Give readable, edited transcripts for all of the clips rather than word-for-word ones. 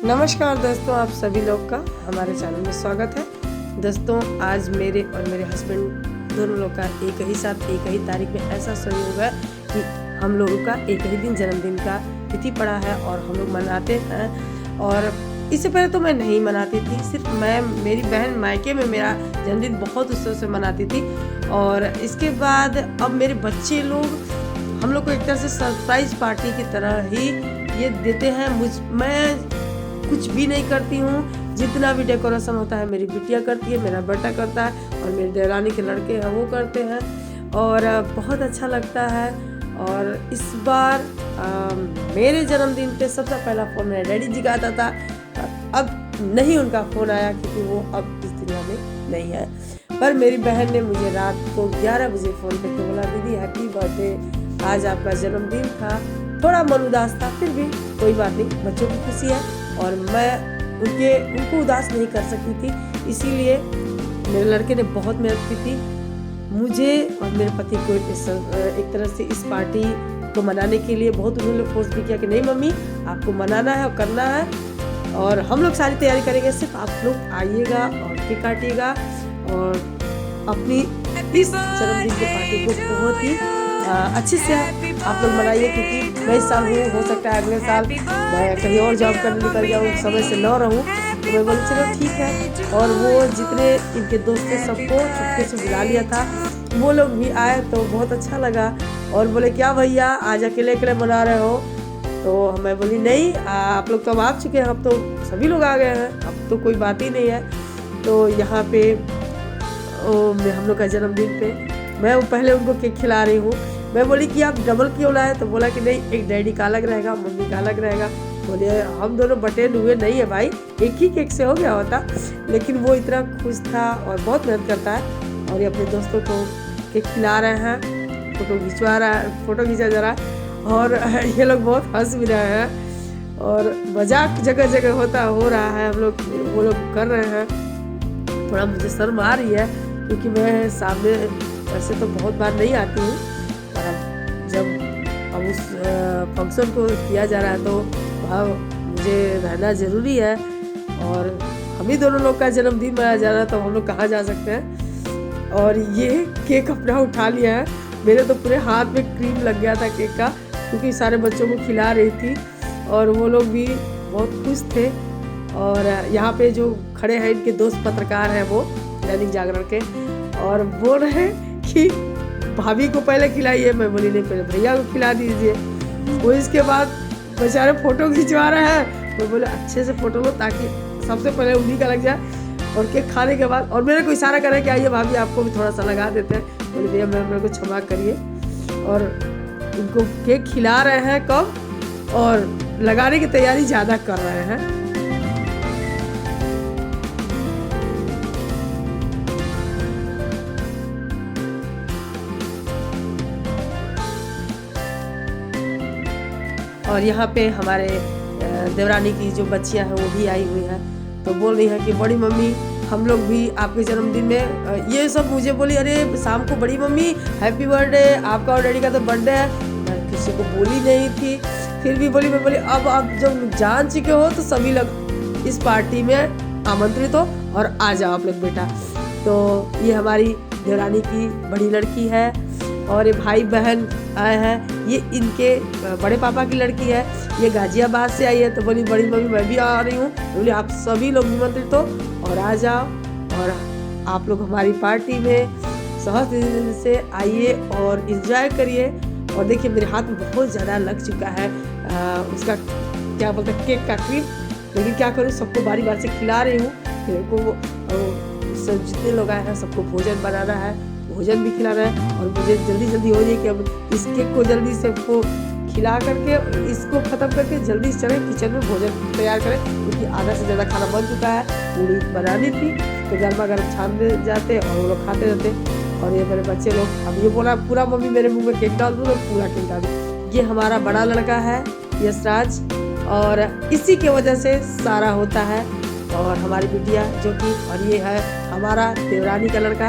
नमस्कार दोस्तों, आप सभी लोग का हमारे चैनल में स्वागत है। दोस्तों, आज मेरे और मेरे हस्बैंड दोनों लोग का एक ही साथ एक ही तारीख में ऐसा संयोग है कि हम लोगों का एक ही दिन जन्मदिन का तिथि पड़ा है और हम लोग मनाते हैं। और इससे पहले तो मैं नहीं मनाती थी, सिर्फ मैं, मेरी बहन मायके में मेरा जन्मदिन बहुत उत्सव से मनाती थी। और इसके बाद अब मेरे बच्चे लोग हम लोग को एक तरह से सरप्राइज पार्टी की तरह ही ये देते हैं। मैं कुछ भी नहीं करती हूँ, जितना भी डेकोरेशन होता है मेरी बिटिया करती है, मेरा बेटा करता है और मेरे देवरानी के लड़के हैं वो करते हैं और बहुत अच्छा लगता है। और इस बार मेरे जन्मदिन पे सबसे पहला फ़ोन मेरे डैडी जी का आता था, अब नहीं उनका फ़ोन आया क्योंकि वो अब इस दुनिया में नहीं है। पर मेरी बहन ने मुझे रात को 11 बजे फ़ोन करके बोला, दीदी हैप्पी बर्थडे, आज आपका जन्मदिन था। थोड़ा मन उदास था, फिर भी कोई बात नहीं, बच्चों की खुशी है और मैं उनको उदास नहीं कर सकती थी, इसीलिए मेरे लड़के ने बहुत मेहनत की थी। मुझे और मेरे पति को एक तरह से इस पार्टी को मनाने के लिए बहुत उन्होंने फोर्स भी किया कि नहीं मम्मी, आपको मनाना है और करना है और हम लोग सारी तैयारी करेंगे, सिर्फ आप लोग आइएगा और केक काटिएगा और अपनी इस जन्मदिन की पार्टी को बहुत ही अच्छे से आप लोग मनाइए। क्योंकि मैं इस साल हूँ, हो सकता है अगले साल मैं कहीं और जॉब करने निकल जाऊँ, समय से न रहूँ, तो मैं बोली चलो ठीक है। और वो जितने इनके दोस्त थे सबको चुपके से बुला लिया था, वो लोग भी आए तो बहुत अच्छा लगा। और बोले क्या भैया आज अकेले अकेले मना रहे हो? तो मैं बोली नहीं, आप लोग तो अब आ चुके हैं, अब तो सभी लोग आ गए हैं, अब तो कोई बात ही नहीं है। तो यहाँ पे हम लोग का जन्मदिन पे मैं पहले उनको केक खिला रही हूँ। मैं बोली कि आप डबल क्यों लाए? तो बोला कि नहीं, एक डैडी का अलग रहेगा, मम्मी का अलग रहेगा। बोले हम दोनों बटेन हुए नहीं है भाई, एक ही केक से हो गया होता। लेकिन वो इतना खुश था और बहुत मेहनत करता है और ये अपने दोस्तों को केक खिला रहे हैं, फोटो खींचा जा रहा है और ये लोग बहुत हंस भी रहे हैं और मजाक जगह जगह हो रहा है, वो लोग कर रहे हैं। थोड़ा मुझे शर्म आ रही है क्योंकि मैं सामने वैसे तो बहुत बार नहीं आती हूँ, पर जब अब उस फंक्शन को किया जा रहा है तो वहाँ मुझे रहना ज़रूरी है। और हम ही दोनों लोग का जन्मदिन मनाया जा रहा है तो हम लोग कहाँ जा सकते हैं। और ये केक अपना उठा लिया है, मेरे तो पूरे हाथ में क्रीम लग गया था केक का, क्योंकि सारे बच्चों को खिला रही थी और वो लोग भी बहुत खुश थे। और यहाँ पे जो खड़े हैं इनके दोस्त पत्रकार हैं, वो दैनिक जागरण के, और बोल रहे हैं कि भाभी को पहले खिलाइए। मैं बोली नहीं, पहले भैया को खिला दीजिए। वो इसके बाद बेचारे फोटो खिंचवा रहे हैं, मैं बोले अच्छे से फोटो लो ताकि सबसे पहले उन्हीं का लग जाए। और केक खाने के बाद और मेरे को इशारा करे कि आइए भाभी आपको भी थोड़ा सा लगा देते हैं। बोले भैया मेरे को क्षमा करिए। और उनको केक खिला रहे हैं कब, और लगाने की तैयारी ज़्यादा कर रहे हैं। और यहाँ पे हमारे देवरानी की जो बच्चियाँ हैं वो भी आई हुई हैं, तो बोल रही हैं कि बड़ी मम्मी हम लोग भी आपके जन्मदिन में, ये सब मुझे बोली अरे शाम को बड़ी मम्मी हैप्पी बर्थडे, आपका और डैडी का तो बर्थडे है। मैं किसी को बोली नहीं थी, फिर भी बोली। मैं बोली अब आप जब जान चुके हो तो सभी लोग इस पार्टी में आमंत्रित हो और आ जाओ आप लोग बेटा। तो ये हमारी देवरानी की बड़ी लड़की है और ये भाई बहन आए हैं, ये इनके बड़े पापा की लड़की है, ये गाजियाबाद से आई है। तो बोली बड़ी मम्मी मैं भी आ रही हूँ। बोली आप सभी लोग निमंत्रित हो और आ जाओ और आप लोग हमारी पार्टी में सहज दिल से आइए और इंजॉय करिए। और देखिए मेरे हाथ में बहुत ज़्यादा लग चुका है उसका क्या बोलते हैं केक का क्रीम, लेकिन क्या करूँ, सबको बारी बारी से खिला रही हूँ। मेरे को सब जितने लोग आए हैं सबको भोजन बनाना है, भोजन भी खिलाना है और मुझे जल्दी हो जाए कि अब इस केक को जल्दी से को खिला करके इसको ख़त्म करके जल्दी से चले किचन में भोजन तैयार करें, क्योंकि आधा से ज़्यादा खाना बन चुका है। पूरी बनानी थी तो गर्मा गर्म छान दे जाते और वो लोग खाते रहते। और ये मेरे बच्चे लोग, अब ये बोला पूरा मम्मी मेरे मुँह में केक डाल दूँ, तो पूरा केक डाल दूँ। ये हमारा बड़ा लड़का है यशराज, और इसी के वजह से सारा होता है। और हमारी बिटिया जो कि, और ये है हमारा देवरानी का लड़का,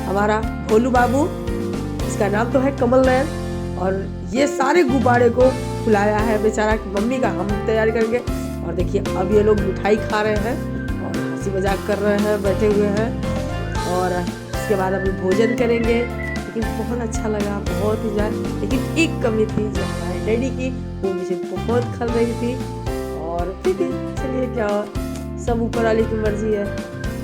हमारा भोलू बाबू, इसका नाम तो है कमल नयन। और ये सारे गुब्बारे को फुलाया है बेचारा कि मम्मी का हम तैयारी करेंगे। और देखिए अब ये लोग मिठाई खा रहे हैं और हंसी मजाक कर रहे हैं, बैठे हुए हैं। और इसके बाद हम लोग भोजन करेंगे। लेकिन बहुत अच्छा लगा, बहुत इंजॉय। लेकिन एक कमी थी जो हमारे डैडी की, वो मुझे बहुत खल रही थी। और ठीक है, चलिए क्या, सब ऊपर वाले की मर्जी है।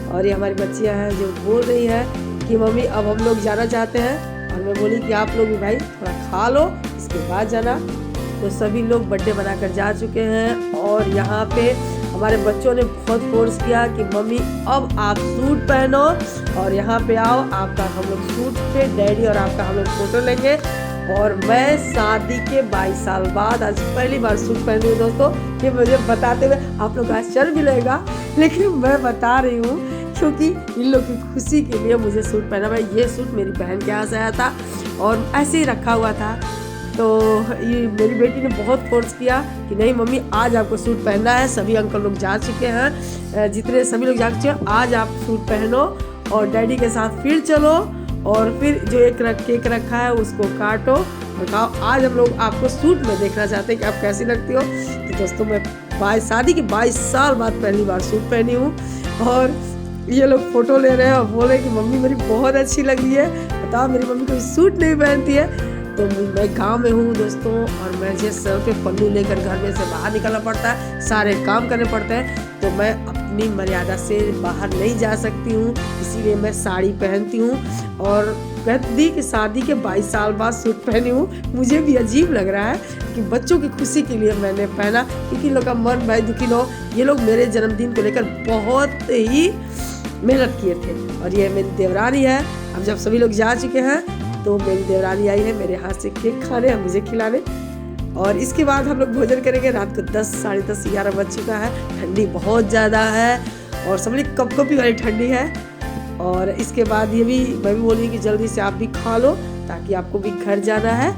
और ये हमारी बच्चियाँ हैं जो बोल रही है कि मम्मी अब हम लोग जाना चाहते हैं। और मैं बोली कि आप लोग भी भाई थोड़ा खा लो, इसके बाद जाना। तो सभी लोग बर्थडे बनाकर जा चुके हैं। और यहाँ पे हमारे बच्चों ने बहुत फोर्स किया कि मम्मी अब आप सूट पहनो और यहाँ पे आओ, आपका हम लोग सूट पे डैडी और आपका हम लोग फोटो लेंगे। और मैं शादी के 22 साल बाद आज पहली बार सूट पहनी हूँ दोस्तों। ये मुझे बताते हुए आप लोग आश्चर्य भी लगेगा, लेकिन मैं बता रही हूँ क्योंकि इन लोग की खुशी के लिए मुझे सूट पहना। भाई ये सूट मेरी बहन के यहाँ से आया था और ऐसे ही रखा हुआ था। तो ये मेरी बेटी ने बहुत फोर्स किया कि नहीं मम्मी आज आपको सूट पहनना है। सभी अंकल लोग जा चुके हैं, जितने सभी लोग जा चुके हैं, आज आप सूट पहनो और डैडी के साथ फिर चलो। और फिर जो एक केक रखा है उसको काटो और खाओ। आज हम लोग आपको सूट में देखना चाहते हैं कि आप कैसी लगती हो। तो दोस्तों मैं शादी के 22 साल बाद पहली बार सूट पहनी हूँ। और ये लोग फोटो ले रहे हैं और बोल रहे हैं कि मम्मी मेरी बहुत अच्छी लग रही है, बताओ मेरी मम्मी कोई सूट नहीं पहनती है। तो मैं गांव में हूँ दोस्तों और मुझे सर पे पल्लू लेकर घर में से बाहर निकलना पड़ता है, सारे काम करने पड़ते हैं। तो मैं अपनी मर्यादा से बाहर नहीं जा सकती हूँ, इसीलिए मैं साड़ी पहनती हूँ। और कहती कि शादी के 22 साल बाद सूट पहनी हूँ। मुझे भी अजीब लग रहा है कि बच्चों की खुशी के लिए मैंने पहना, क्योंकि लोग का मन भाई दुखी न हो। ये लोग मेरे जन्मदिन को लेकर बहुत ही मेहनत किए थे। और ये मेरी देवरानी है। अब जब सभी लोग जा चुके हैं तो मेरी देवरानी आई है मेरे हाथ से केक खाने, मुझे खिलाने। और इसके बाद हम लोग भोजन करेंगे। रात को 10, साढ़े 10, 11 बज चुका है। ठंडी बहुत ज़्यादा है और सब लोग कपकपी वाली ठंडी है। और इसके बाद ये भी मैं भी बोली कि जल्दी से आप भी खा लो ताकि आपको भी घर जाना है।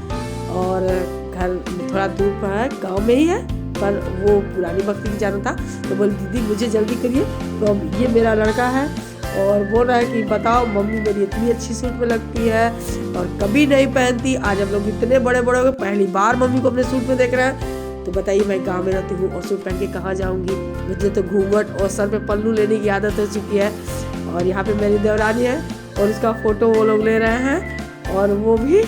और घर थोड़ा दूर पर है, गाँव में ही है, पर वो पुरानी बस्ती की जाना था। तो बोली दीदी मुझे जल्दी करिए। तो अब ये मेरा लड़का है और बोल रहा है कि बताओ मम्मी मेरी इतनी अच्छी सूट में लगती है और कभी नहीं पहनती। आज हम लोग इतने बड़े बड़े हो गए, पहली बार मम्मी को अपने सूट में देख रहे हैं। तो बताइए मैं गांव में रहती हूँ और सूट पहन के कहाँ जाऊँगी। मुझे तो घूंघट और सर पे पल्लू लेने की आदत हो चुकी है। और यहाँ पे मेरी देवरानी है और उसका फोटो वो लोग ले रहे हैं और वो भी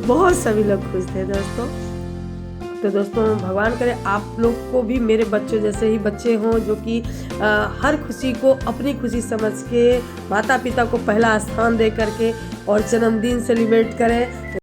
बहुत सभी लोग खुश थे दोस्तों। तो दोस्तों भगवान करे आप लोग को भी मेरे बच्चों जैसे ही बच्चे हों जो कि हर खुशी को अपनी खुशी समझ के माता पिता को पहला स्थान दे करके और जन्मदिन सेलिब्रेट करें।